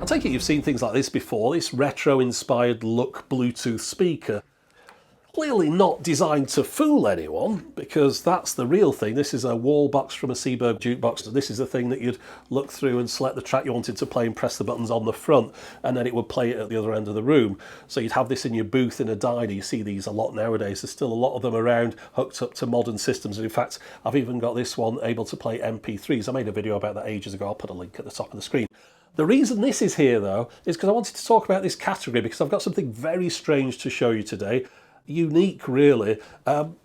take it you've seen things like this before, this retro-inspired look Bluetooth speaker. Clearly not designed to fool anyone, because that's the real thing. This is a wall box from a Seaberg jukebox. This is the thing that you'd look through and select the track you wanted to play and press the buttons on the front, and then it would play it at the other end of the room. So you'd have this in your booth in a diner. You see these a lot nowadays. There's still a lot of them around, hooked up to modern systems. And in fact, I've even got this one able to play MP3s. I made a video about that ages ago. I'll put a link at the top of the screen. The reason this is here, though, is because I wanted to talk about this category, because I've got something very strange to show you today. Unique, really.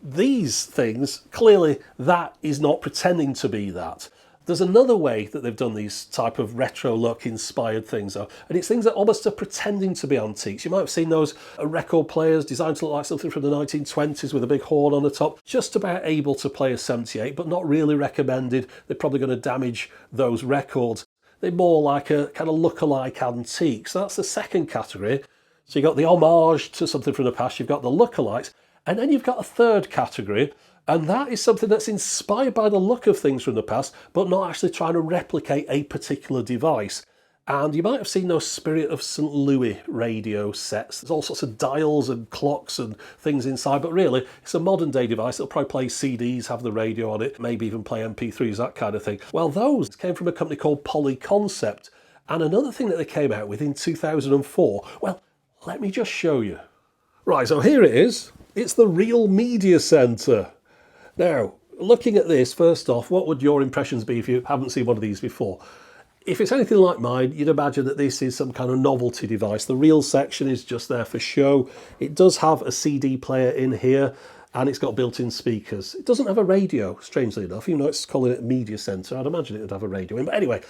These things, clearly that is not pretending to be that. There's another way that they've done these type of retro look inspired things though, and it's things that almost are pretending to be antiques. You might have seen those record players designed to look like something from the 1920s with a big horn on the top, just about able to play a 78, but not really recommended. They're probably going to damage those records. They're more like a kind of look-alike antique. So that's the second category. So you've got the homage to something from the past, you've got the lookalikes, and then you've got a third category, and that is something that's inspired by the look of things from the past, but not actually trying to replicate a particular device. And you might have seen those Spirit of St. Louis radio sets. There's all sorts of dials and clocks and things inside, but really, it's a modern day device. It'll probably play CDs, have the radio on it, maybe even play MP3s, that kind of thing. Well, those came from a company called Polyconcept. And another thing that they came out with in 2004, well, let me just show you. Right, so here it is. It's the Real Media Centre. Now, looking at this, first off, what would your impressions be if you haven't seen one of these before? If it's anything like mine, you'd imagine that this is some kind of novelty device. The real section is just there for show. It does have a CD player in here, and it's got built-in speakers. It doesn't have a radio, strangely enough, even though it's calling it Media Centre. I'd imagine it would have a radio in. But anyway,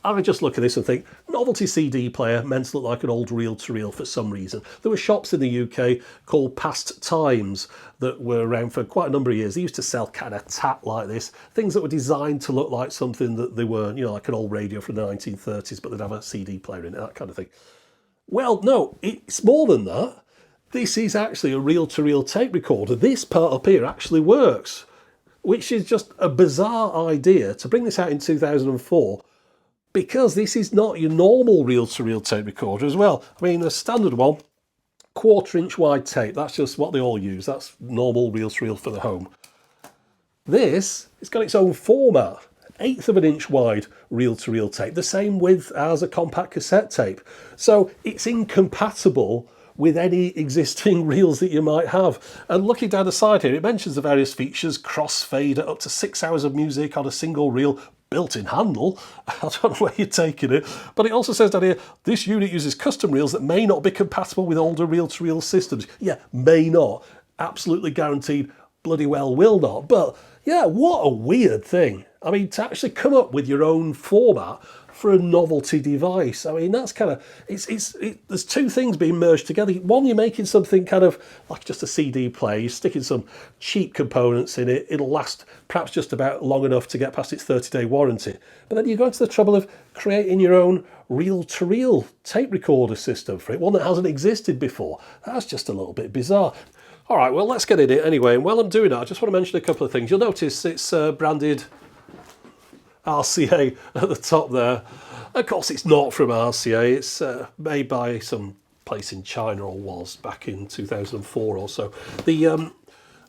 I would just look at this and think, novelty CD player meant to look like an old reel-to-reel for some reason. There were shops in the UK called Past Times that were around for quite a number of years. They used to sell kind of tat like this, things that were designed to look like something that they weren't, you know, like an old radio from the 1930s, but they'd have a CD player in it, that kind of thing. Well, no, it's more than that. This is actually a reel-to-reel tape recorder. This part up here actually works, which is just a bizarre idea to bring this out in 2004. Because this is not your normal reel-to-reel tape recorder as well. I mean, a standard one, 1/4 inch wide tape, that's just what they all use. That's normal reel-to-reel for the home. This, it's got its own format, 1/8 of an inch wide reel-to-reel tape, the same width as a compact cassette tape. So it's incompatible with any existing reels that you might have. And looking down the side here, it mentions the various features, crossfader, up to 6 hours of music on a single reel, built-in handle. I don't know where you're taking it, but it also says down here, this unit uses custom reels that may not be compatible with older reel-to-reel systems. Yeah, may not. Absolutely guaranteed, bloody well will not. But yeah, what a weird thing. I mean, to actually come up with your own format for a novelty device. I mean, that's kind of, there's two things being merged together. One, you're making something kind of like just a CD player, you're sticking some cheap components in it, it'll last perhaps just about long enough to get past its 30-day warranty. But then you go to the trouble of creating your own reel-to-reel tape recorder system for it, one that hasn't existed before. That's just a little bit bizarre. All right, well, let's get in it anyway. And while I'm doing that, I just want to mention a couple of things. You'll notice it's branded RCA at the top there. Of course, it's not from RCA. It's made by some place in China, or was back in 2004 or so. The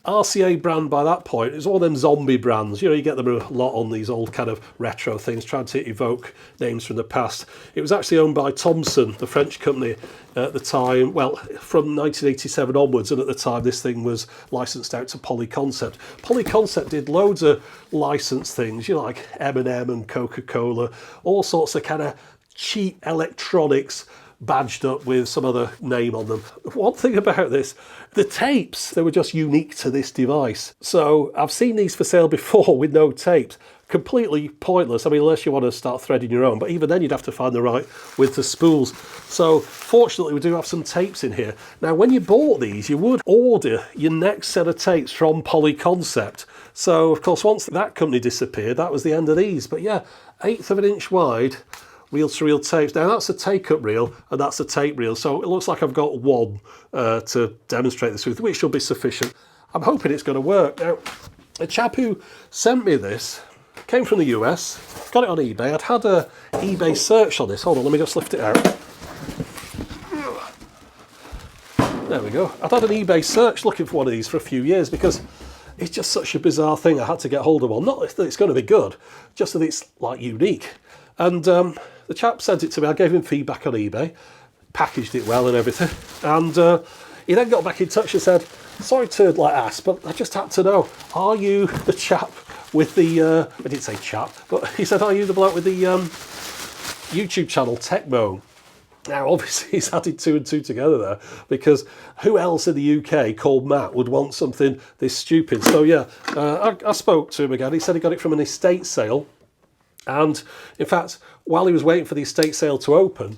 RCA brand by that point is one of them zombie brands. You know, you get them a lot on these old kind of retro things, trying to evoke names from the past. It was actually owned by Thomson, the French company at the time, well, from 1987 onwards, and at the time this thing was licensed out to Polyconcept. Polyconcept did loads of licensed things, you know, like M&M and Coca-Cola, all sorts of kind of cheap electronics, badged up with some other name on them. One thing about this, the tapes, they were just unique to this device. So I've seen these for sale before with no tapes. Completely pointless. I mean, unless you want to start threading your own, but even then you'd have to find the right width of spools. So fortunately we do have some tapes in here. Now when you bought these, you would order your next set of tapes from Polyconcept. So of course once that company disappeared, that was the end of these. But yeah, 1/8 of an inch wide, reel-to-reel tapes. Now that's a take-up reel and that's a tape reel, so it looks like I've got one to demonstrate this with, which should be sufficient. I'm hoping it's going to work. Now, a chap who sent me this Came from the US, got it on eBay. I'd had a eBay search on this. Hold on, let me just lift it out. There we go. I'd had an eBay search looking for one of these for a few years because it's just such a bizarre thing I had to get hold of one. Not that it's going to be good, just that it's like unique. And the chap sent it to me. I gave him feedback on eBay, packaged it well and everything. And he then got back in touch and said, sorry to like ask, but I just had to know, are you the chap with the, I didn't say chap, but he said, are you the bloke with the YouTube channel Techmoan? Now, obviously, he's added 2 and 2 together there, because who else in the UK called Matt would want something this stupid? So, yeah, I spoke to him again. He said he got it from an estate sale. And, in fact, while he was waiting for the estate sale to open,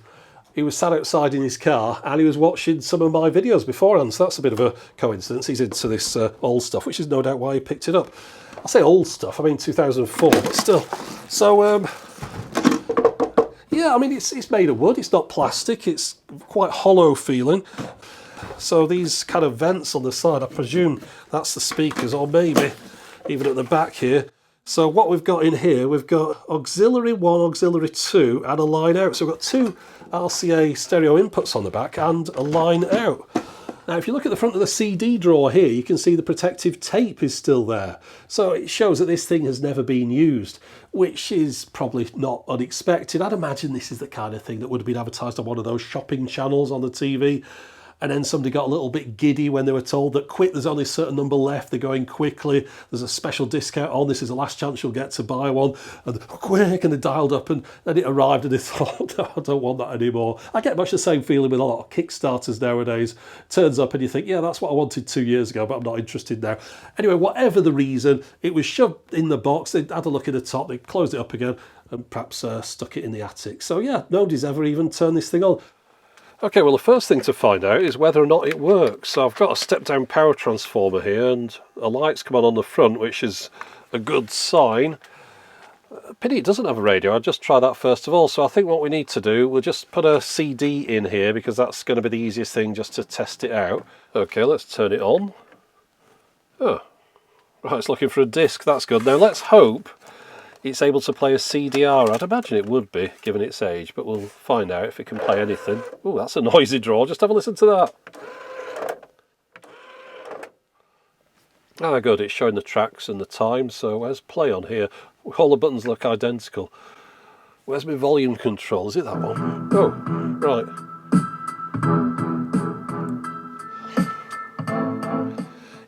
he was sat outside in his car and he was watching some of my videos beforehand. So that's a bit of a coincidence. He's into this old stuff, which is no doubt why he picked it up. I say old stuff, I mean 2004, but still. So, yeah, I mean, it's made of wood, it's not plastic, it's quite hollow feeling. So these kind of vents on the side, I presume that's the speakers, or maybe even at the back here. So what we've got in here, we've got auxiliary 1, auxiliary 2, and a line out. So we've got 2 RCA stereo inputs on the back and a line out. Now, if you look at the front of the CD drawer here, you can see the protective tape is still there. So it shows that this thing has never been used, which is probably not unexpected. I'd imagine this is the kind of thing that would have been advertised on one of those shopping channels on the TV. And then somebody got a little bit giddy when they were told that quick, there's only a certain number left, they're going quickly, there's a special discount on, this is the last chance you'll get to buy one, and quick, and they dialed up, and then it arrived and they thought, no, I don't want that anymore. I get much the same feeling with a lot of Kickstarters nowadays. Turns up and you think, yeah, that's what I wanted 2 years ago, but I'm not interested now. Anyway, whatever the reason, it was shoved in the box, they had a look at the top, they closed it up again, and perhaps stuck it in the attic. So yeah, nobody's ever even turned this thing on. Okay, well the first thing to find out is whether or not it works. So I've got a step-down power transformer here and a light's come on the front, which is a good sign. Pity it doesn't have a radio. I'll just try that first of all. So I think what we need to do, we'll just put a CD in here because that's going to be the easiest thing just to test it out. Okay, let's turn it on. Oh, right, it's looking for a disc. That's good. Now let's hope it's able to play a CDR. I'd imagine it would be, given its age, but we'll find out if it can play anything. Oh, that's a noisy draw. Just have a listen to that. Ah, good. It's showing the tracks and the time. So where's play on here? All the buttons look identical. Where's my volume control? Is it that one? Oh, right.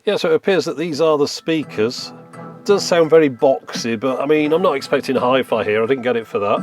Yeah, so it appears that these are the speakers. Does sound very boxy, but I mean, I'm not expecting hi-fi here. I didn't get it for that.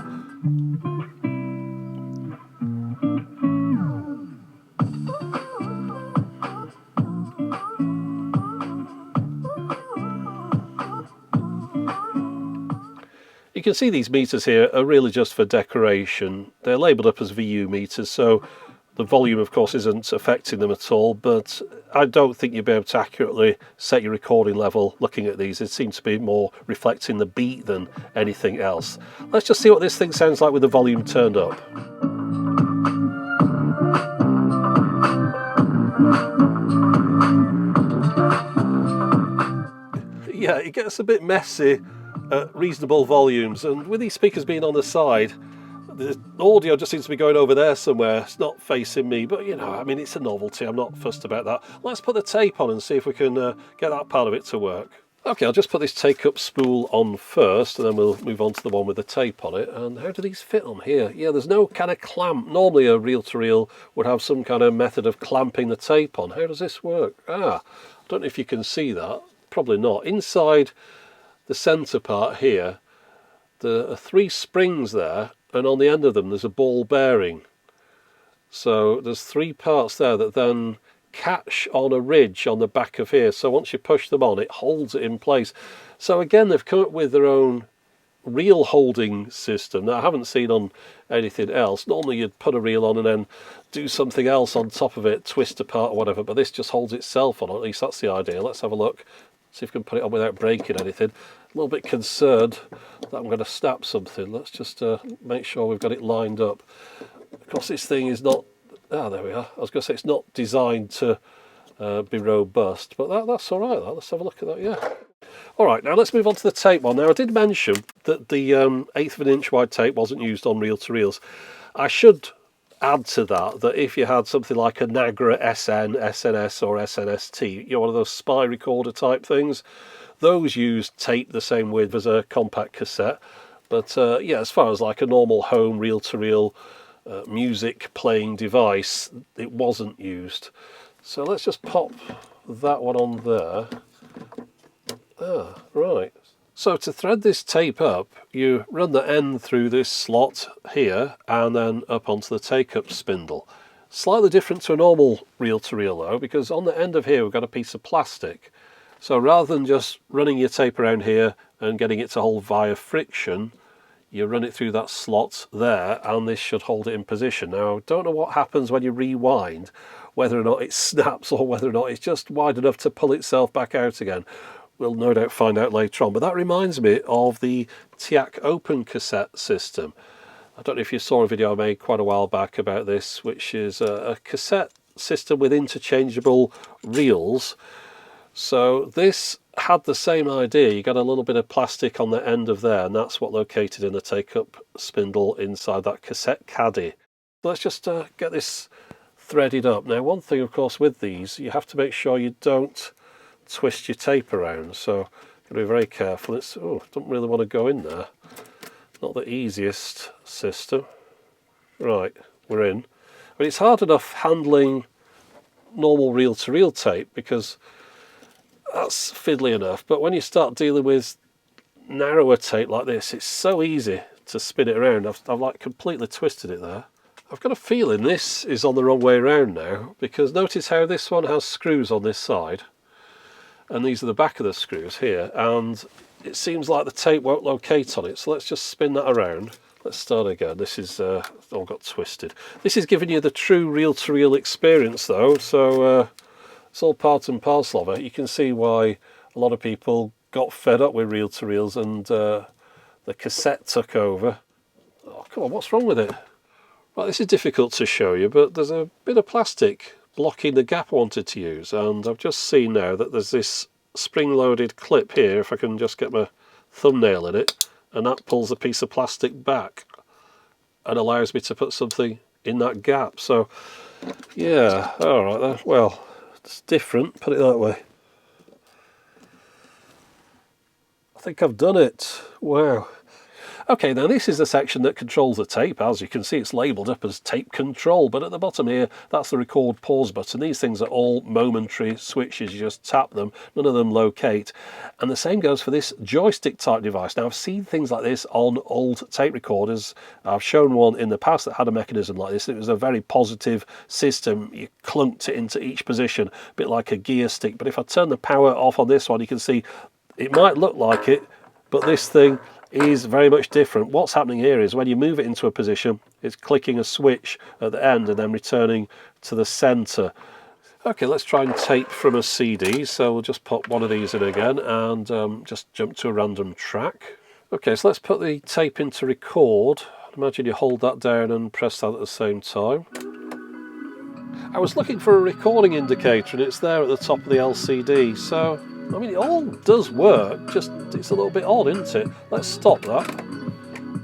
You can see these meters here are really just for decoration. They're labelled up as VU meters, so the volume, of course, isn't affecting them at all, but I don't think you'll be able to accurately set your recording level looking at these. It seems to be more reflecting the beat than anything else. Let's just see what this thing sounds like with the volume turned up. Yeah, it gets a bit messy at reasonable volumes, and with these speakers being on the side, the audio just seems to be going over there somewhere. It's not facing me, but you know, I mean, it's a novelty. I'm not fussed about that. Let's put the tape on and see if we can get that part of it to work. Okay, I'll just put this take-up spool on first, and then we'll move on to the one with the tape on it. And how do these fit on here? Yeah, there's no kind of clamp. Normally a reel-to-reel would have some kind of method of clamping the tape on. How does this work? Ah, I don't know if you can see that. Probably not. Inside the centre part here, there are 3 springs there, and on the end of them there's a ball bearing. So there's 3 parts there that then catch on a ridge on the back of here. So once you push them on, it holds it in place. So again, they've come up with their own reel holding system that I haven't seen on anything else. Normally you'd put a reel on and then do something else on top of it, twist apart or whatever, but this just holds itself on. At least that's the idea. Let's have a look, see if we can put it on without breaking anything. A little bit concerned that I'm going to snap something. Let's just make sure we've got it lined up. Of course, this thing is not... Ah, there we are. I was going to say it's not designed to be robust. But that's all right. Let's have a look at that. Yeah. All right, now let's move on to the tape one. Now I did mention that the 1/8 of an inch wide tape wasn't used on reel-to-reels. I should add to that if you had something like a Nagra SN, SNS or SNST, one of those spy recorder type things, those used tape the same width as a compact cassette. But yeah, as far as like a normal home reel-to-reel music playing device, it wasn't used. So let's just pop that one on there. Ah, right. So to thread this tape up, you run the end through this slot here and then up onto the take-up spindle. Slightly different to a normal reel-to-reel though, because on the end of here we've got a piece of plastic. So rather than just running your tape around here and getting it to hold via friction, you run it through that slot there and this should hold it in position. Now I don't know what happens when you rewind, whether or not it snaps or whether or not it's just wide enough to pull itself back out again. We'll no doubt find out later on, but that reminds me of the TIAC open cassette system. I don't know if you saw a video I made quite a while back about this, which is a cassette system with interchangeable reels. So this had the same idea. You got a little bit of plastic on the end of there, and that's what located in the take-up spindle inside that cassette caddy. Let's just get this threaded up. Now one thing of course with these, you have to make sure you don't twist your tape around, so got to be very careful. It's don't really want to go in there. Not the easiest system. Right, we're in. But it's hard enough handling normal reel-to-reel tape because that's fiddly enough, but when you start dealing with narrower tape like this, it's so easy to spin it around. I've like completely twisted it there. I've got a feeling this is on the wrong way around now, because notice how this one has screws on this side and these are the back of the screws here, and it seems like the tape won't locate on it. So let's just spin that around. Let's start again. This is all got twisted. This is giving you the true reel-to-reel experience though, so it's all part and parcel of it. You can see why a lot of people got fed up with reel-to-reels and the cassette took over. Oh, come on, what's wrong with it? Right, this is difficult to show you, but there's a bit of plastic blocking the gap I wanted to use, and I've just seen now that there's this spring-loaded clip here, if I can just get my thumbnail in it, and that pulls a piece of plastic back and allows me to put something in that gap. So yeah, alright then, well, it's different, put it that way. I think I've done it. Wow. Okay, now this is the section that controls the tape. As you can see, it's labelled up as tape control, but at the bottom here, that's the record pause button. These things are all momentary switches. You just tap them, none of them locate. And the same goes for this joystick type device. Now I've seen things like this on old tape recorders. I've shown one in the past that had a mechanism like this. It was a very positive system. You clunked it into each position, a bit like a gear stick. But if I turn the power off on this one, you can see it might look like it, but this thing is very much different. What's happening here is when you move it into a position, it's clicking a switch at the end and then returning to the center. Okay, let's try and tape from a CD. So we'll just pop one of these in again and just jump to a random track. Okay, so let's put the tape into record. Imagine you hold that down and press that at the same time. I was looking for a recording indicator and it's there at the top of the LCD. So I mean, it all does work, just it's a little bit odd, isn't it? Let's stop that.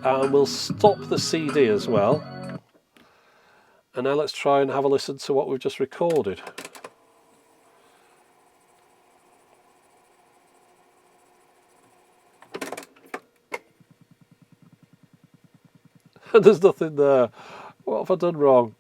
And we'll stop the CD as well. And now let's try and have a listen to what we've just recorded. And there's nothing there. What have I done wrong?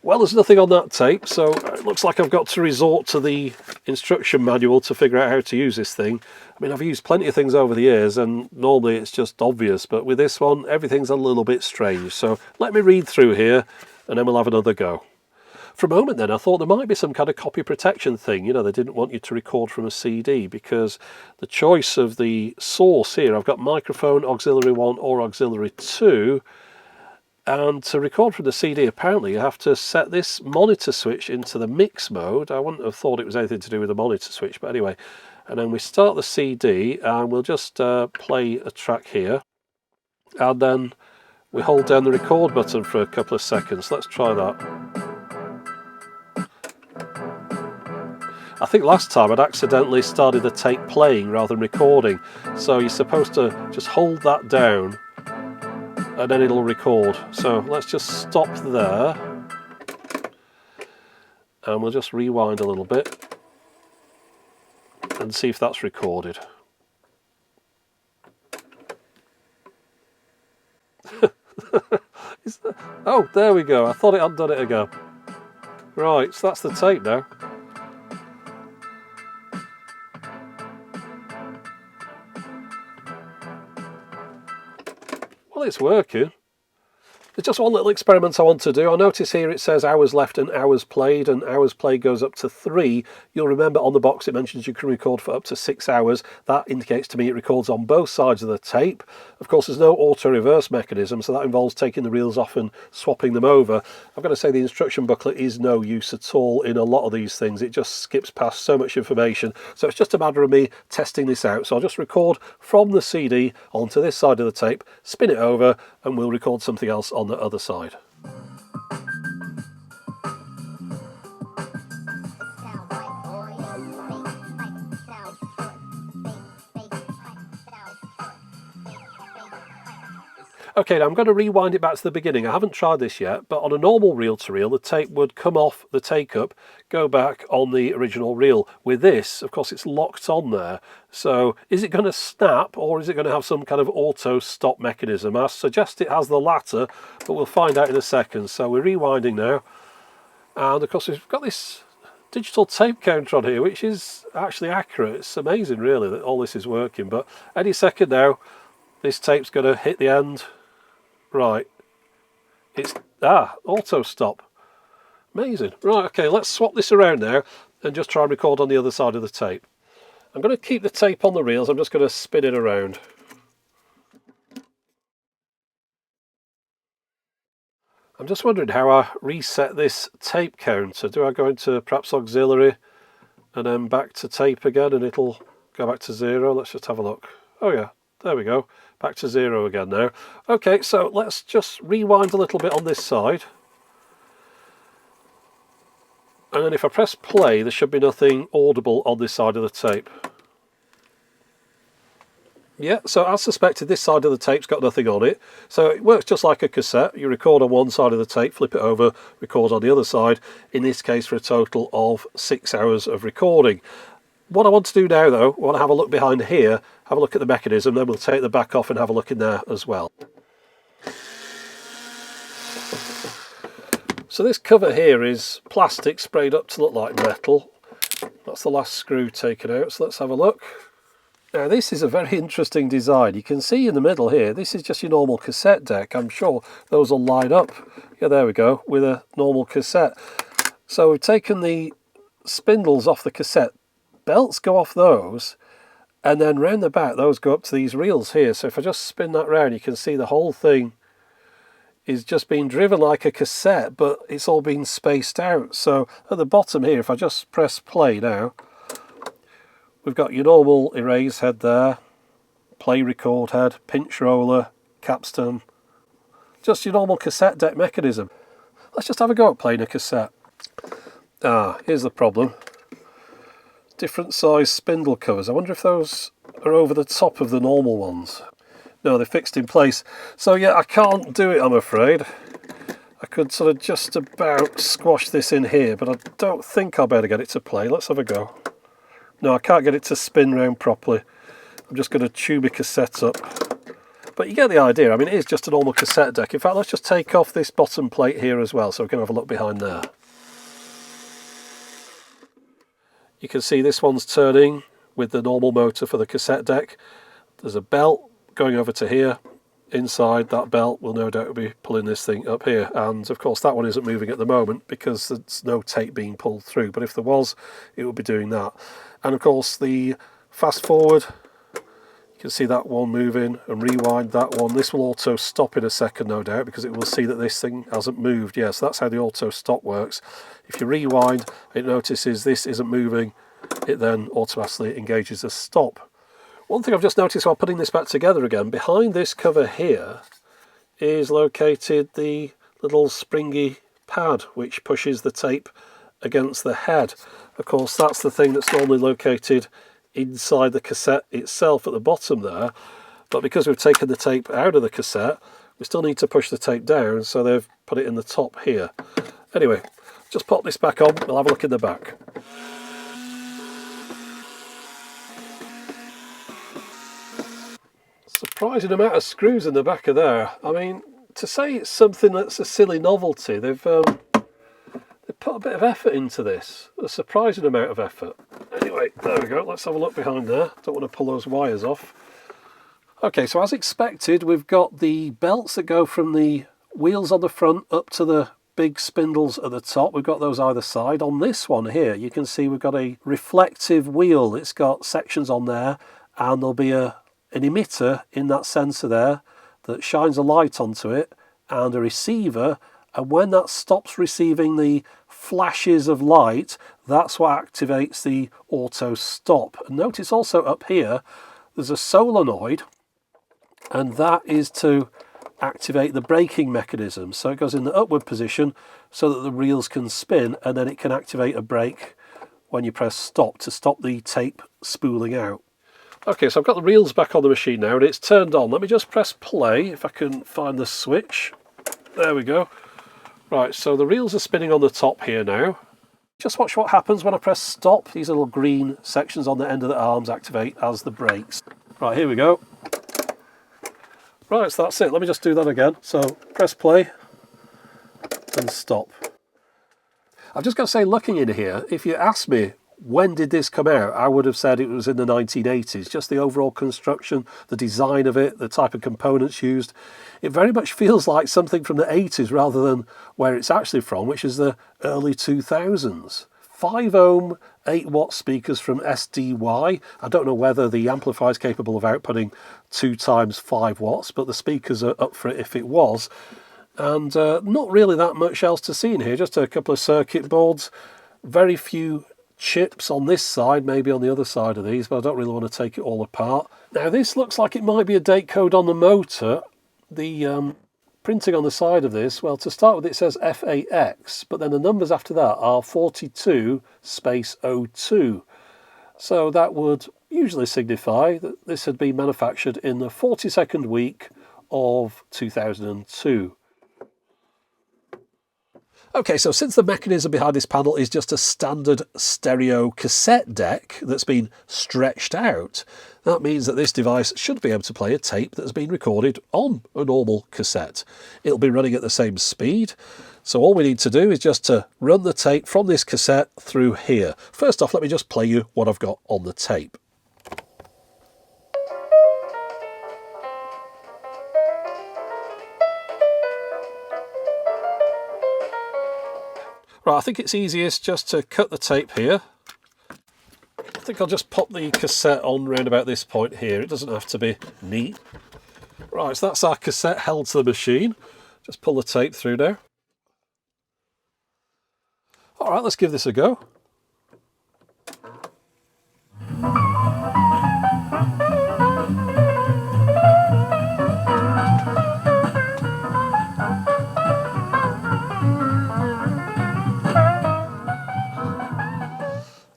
Well, there's nothing on that tape, so it looks like I've got to resort to the instruction manual to figure out how to use this thing. I mean, I've used plenty of things over the years, and normally it's just obvious, but with this one, everything's a little bit strange. So let me read through here, and then we'll have another go. For a moment then, I thought there might be some kind of copy protection thing. You know, they didn't want you to record from a CD, because the choice of the source here, I've got microphone, auxiliary 1 or auxiliary 2, and to record from the CD, apparently you have to set this monitor switch into the mix mode. I wouldn't have thought it was anything to do with the monitor switch, but anyway. And then we start the CD, and we'll just play a track here. And then we hold down the record button for a couple of seconds. Let's try that. I think last time I'd accidentally started the tape playing rather than recording. So you're supposed to just hold that down and then it'll record. So let's just stop there. And we'll just rewind a little bit and see if that's recorded. Oh, there we go. I thought it had done it again. Right, so that's the tape now. Well, it's working. There's just one little experiment I want to do. I notice here it says hours left and hours played, and hours played goes up to 3. You'll remember on the box it mentions you can record for up to 6 hours. That indicates to me it records on both sides of the tape. Of course, there's no auto-reverse mechanism, so that involves taking the reels off and swapping them over. I've got to say the instruction booklet is no use at all in a lot of these things. It just skips past so much information. So it's just a matter of me testing this out. So I'll just record from the CD onto this side of the tape, spin it over, and we'll record something else on the other side. Okay, now I'm going to rewind it back to the beginning. I haven't tried this yet, but on a normal reel-to-reel, the tape would come off the take-up, go back on the original reel. With this, of course, it's locked on there. So is it going to snap, or is it going to have some kind of auto-stop mechanism? I suggest it has the latter, but we'll find out in a second. So we're rewinding now. And of course, we've got this digital tape counter on here, which is actually accurate. It's amazing, really, that all this is working. But any second now, this tape's going to hit the end. Right, it's auto stop. Amazing. Right, okay, let's swap this around now and just try and record on the other side of the tape. I'm going to keep the tape on the reels. I'm just going to spin it around. I'm just wondering how I reset this tape counter. Do I go into perhaps auxiliary and then back to tape again and it'll go back to 0? Let's just have a look. Oh yeah, there we go. Back to 0 again now. Okay, so let's just rewind a little bit on this side. And then if I press play, there should be nothing audible on this side of the tape. Yeah, so as suspected, this side of the tape's got nothing on it. So it works just like a cassette. You record on one side of the tape, flip it over, record on the other side. In this case, for a total of 6 hours of recording. What I want to do now, though, I want to have a look behind here, have a look at the mechanism, then we'll take the back off and have a look in there as well. So this cover here is plastic sprayed up to look like metal. That's the last screw taken out, so let's have a look. Now this is a very interesting design. You can see in the middle here, this is just your normal cassette deck. I'm sure those will line up. Yeah, there we go, with a normal cassette. So we've taken the spindles off the cassette. Belts go off those, and then round the back those go up to these reels here. So if I just spin that round, you can see the whole thing is just being driven like a cassette, but it's all been spaced out. So at the bottom here, if I just press play now, we've got your normal erase head there, play record head, pinch roller, capstan, just your normal cassette deck mechanism. Let's just have a go at playing a cassette. Here's the problem. Different size spindle covers. I wonder if those are over the top of the normal ones. No, they're fixed in place. So yeah, I can't do it, I'm afraid. I could sort of just about squash this in here, but I don't think I'll be able to get it to play. Let's have a go. No, I can't get it to spin round properly. I'm just going to tube a cassette up. But you get the idea. I mean, it is just a normal cassette deck. In fact, let's just take off this bottom plate here as well, so we can have a look behind there. You can see this one's turning with the normal motor for the cassette deck. There's a belt going over to here. Inside that belt will no doubt be pulling this thing up here. And of course that one isn't moving at the moment because there's no tape being pulled through. But if there was, it would be doing that. And of course the fast forward, you can see that one moving, and rewind that one. This will auto stop in a second, no doubt, because it will see that this thing hasn't moved. Yeah, so that's how the auto stop works. If you rewind, it notices this isn't moving. It then automatically engages a stop. One thing I've just noticed while putting this back together again, behind this cover here is located the little springy pad which pushes the tape against the head. Of course, that's the thing that's normally located inside the cassette itself at the bottom there, but because we've taken the tape out of the cassette, we still need to push the tape down, so they've put it in the top here. Anyway, just pop this back on, we'll have a look in the back. Surprising amount of screws in the back of there. I mean, to say it's something that's a silly novelty, they've put a bit of effort into this, a surprising amount of effort. Anyway, there we go, let's have a look behind there. Don't want to pull those wires off. Okay, so as expected, we've got the belts that go from the wheels on the front up to the big spindles at the top. We've got those either side. On this one here, you can see we've got a reflective wheel. It's got sections on there, and there'll be an emitter in that sensor there that shines a light onto it, and a receiver, and when that stops receiving the flashes of light, that's what activates the auto stop. And notice also up here there's a solenoid, and that is to activate the braking mechanism. So it goes in the upward position so that the reels can spin, and then it can activate a brake when you press stop to stop the tape spooling out. Okay, so I've got the reels back on the machine now and it's turned on. Let me just press play if I can find the switch. There we go. Right, so the reels are spinning on the top here now. Just watch what happens when I press stop. These little green sections on the end of the arms activate as the brakes. Right, here we go. Right, so that's it. Let me just do that again. So press play and stop. I've just got to say, looking in here, if you ask me when did this come out, I would have said it was in the 1980s. Just the overall construction, the design of it, the type of components used. It very much feels like something from the 80s rather than where it's actually from, which is the early 2000s. 5 ohm, 8 watt speakers from SDY. I don't know whether the amplifier is capable of outputting 2 times 5 watts, but the speakers are up for it if it was. And not really that much else to see in here, just a couple of circuit boards, very few chips on this side, maybe on the other side of these, but I don't really want to take it all apart. Now this looks like it might be a date code on the motor. The printing on the side of this, well, to start with it says FAX, but then the numbers after that are 42 space 02. So that would usually signify that this had been manufactured in the 42nd week of 2002. Okay, so since the mechanism behind this panel is just a standard stereo cassette deck that's been stretched out, that means that this device should be able to play a tape that's been recorded on a normal cassette. It'll be running at the same speed, so all we need to do is just to run the tape from this cassette through here. First off, let me just play you what I've got on the tape. Right, I think it's easiest just to cut the tape here. I think I'll just pop the cassette on round about this point here. It doesn't have to be neat. Right, so that's our cassette held to the machine. Just pull the tape through now. All right, let's give this a go.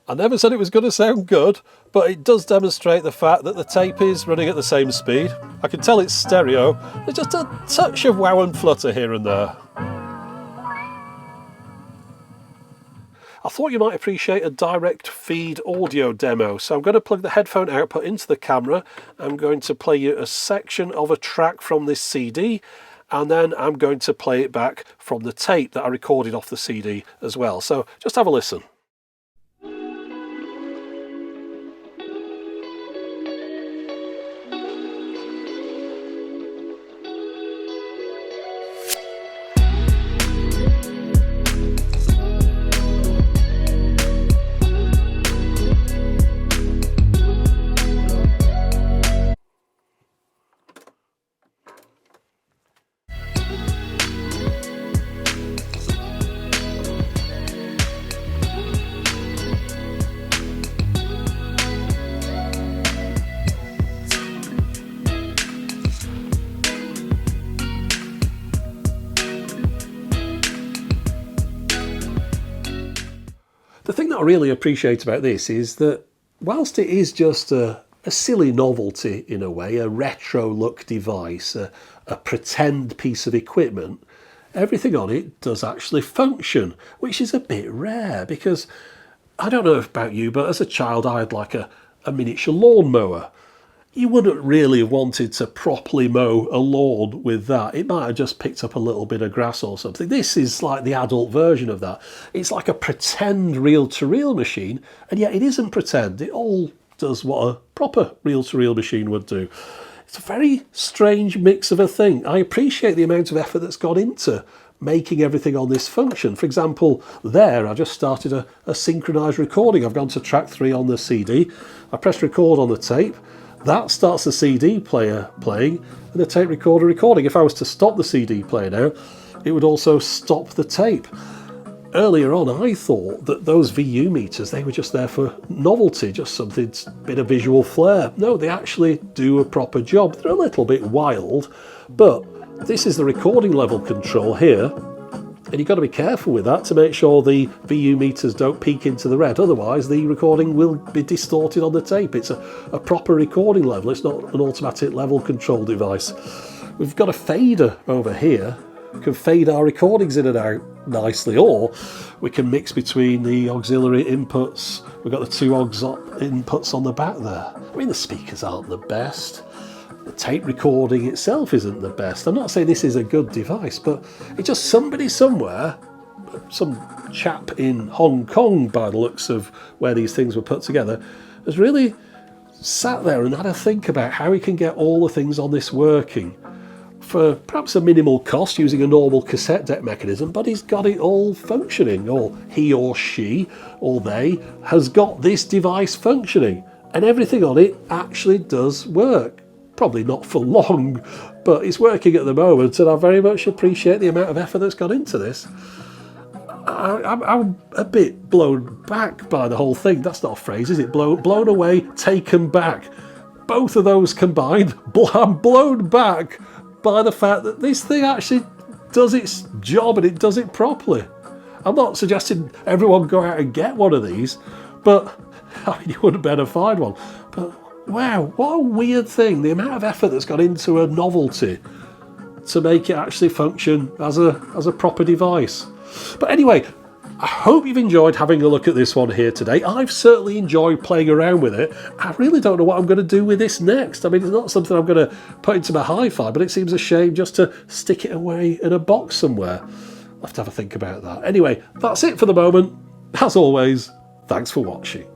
I never said it was going to sound good, but it does demonstrate the fact that the tape is running at the same speed. I can tell it's stereo. There's just a touch of wow and flutter here and there. I thought you might appreciate a direct feed audio demo, so I'm going to plug the headphone output into the camera. I'm going to play you a section of a track from this CD, and then I'm going to play it back from the tape that I recorded off the CD as well. So just have a listen. I really appreciate about this is that whilst it is just a silly novelty in a way, a retro look device, a pretend piece of equipment, everything on it does actually function, which is a bit rare because I don't know about you, but as a child I had like a miniature lawnmower. You wouldn't really have wanted to properly mow a lawn with that. It might have just picked up a little bit of grass or something. This is like the adult version of that. It's like a pretend reel-to-reel machine, and yet it isn't pretend. It all does what a proper reel-to-reel machine would do. It's a very strange mix of a thing. I appreciate the amount of effort that's gone into making everything on this function. For example, there I just started a synchronized recording. I've gone to track 3 on the CD. I press record on the tape. That starts the CD player playing and the tape recorder recording. If I was to stop the CD player now, it would also stop the tape. Earlier on, I thought that those VU meters, they were just there for novelty, just something, bit of visual flair. No, they actually do a proper job. They're a little bit wild, but this is the recording level control here. And you've got to be careful with that to make sure the VU meters don't peak into the red. Otherwise, the recording will be distorted on the tape. It's a proper recording level. It's not an automatic level control device. We've got a fader over here. We can fade our recordings in and out nicely, or we can mix between the auxiliary inputs. We've got the 2 aux inputs on the back there. I mean, the speakers aren't the best. The tape recording itself isn't the best. I'm not saying this is a good device, but it's just somebody somewhere, some chap in Hong Kong by the looks of where these things were put together, has really sat there and had a think about how he can get all the things on this working for perhaps a minimal cost using a normal cassette deck mechanism, but he's got it all functioning, or he or she or they has got this device functioning, and everything on it actually does work. Probably not for long, but it's working at the moment, and I very much appreciate the amount of effort that's gone into this. I'm a bit blown back by the whole thing. That's not a phrase, is it? Blown away, taken back. Both of those combined, I'm blown back by the fact that this thing actually does its job and it does it properly. I'm not suggesting everyone go out and get one of these, but I mean, you wouldn't better find one. But wow, what a weird thing. The amount of effort that's gone into a novelty to make it actually function as a proper device. But anyway, I hope you've enjoyed having a look at this one here today. I've certainly enjoyed playing around with it. I really don't know what I'm going to do with this next. I mean, it's not something I'm going to put into my hi-fi, but it seems a shame just to stick it away in a box somewhere. I'll have to have a think about that. Anyway, that's it for the moment. As always, thanks for watching.